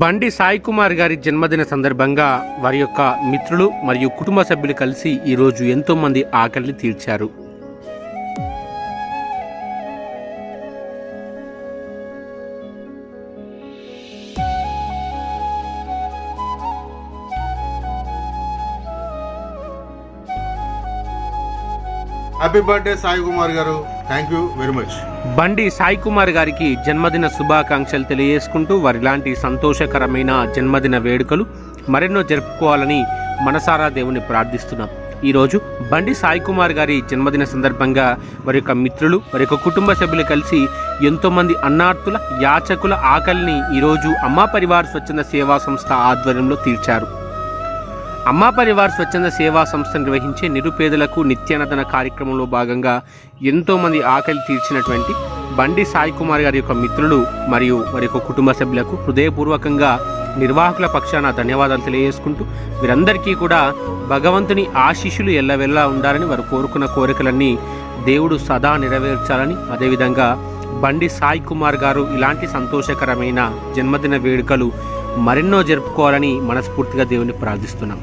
బండి సాయి కుమార్ గారి జన్మదిన సందర్భంగా వారి యొక్క మిత్రులు మరియు కుటుంబ సభ్యులు కలిసి ఈరోజు ఎంతో మంది ఆకలిని తీర్చారు. హ్యాపీ బర్త్డే సాయి కుమార్ గారు, థ్యాంక్ యూ వెరీ మచ్. బండి సాయి కుమార్ గారికి జన్మదిన శుభాకాంక్షలు తెలియజేసుకుంటూ వారిలాంటి సంతోషకరమైన జన్మదిన వేడుకలు మరెన్నో జరుపుకోవాలని మనసారా దేవుని ప్రార్థిస్తున్నాం. ఈరోజు బండి సాయి కుమార్ గారి జన్మదిన సందర్భంగా వారి యొక్క మిత్రులు వారి యొక్క కుటుంబ సభ్యులు కలిసి ఎంతోమంది అన్నార్తుల యాచకుల ఆకలిని ఈరోజు అమ్మా పరివార్ స్వచ్ఛంద సేవా సంస్థ ఆధ్వర్యంలో తీర్చారు. అమ్మా పరివార్ స్వచ్ఛంద సేవా సంస్థ నిర్వహించే నిరుపేదలకు నిత్యాన్నదాన కార్యక్రమంలో భాగంగా ఎంతోమంది ఆకలి తీర్చినటువంటి బండి సాయి కుమార్ గారి యొక్క మిత్రులు మరియు వారి యొక్క కుటుంబ సభ్యులకు హృదయపూర్వకంగా నిర్వాహకుల పక్షాన ధన్యవాదాలు తెలియజేసుకుంటూ వీరందరికీ కూడా భగవంతుని ఆశీస్సులు ఎల్లవెల్లా ఉండాలని వారు కోరుకున్న కోరికలన్నీ దేవుడు సదా నెరవేర్చాలని, అదేవిధంగా బండి సాయి కుమార్ గారు ఇలాంటి సంతోషకరమైన జన్మదిన వేడుకలు మరెన్నో జరుపుకోవాలని మనస్ఫూర్తిగా దేవుని ప్రార్థిస్తున్నాం.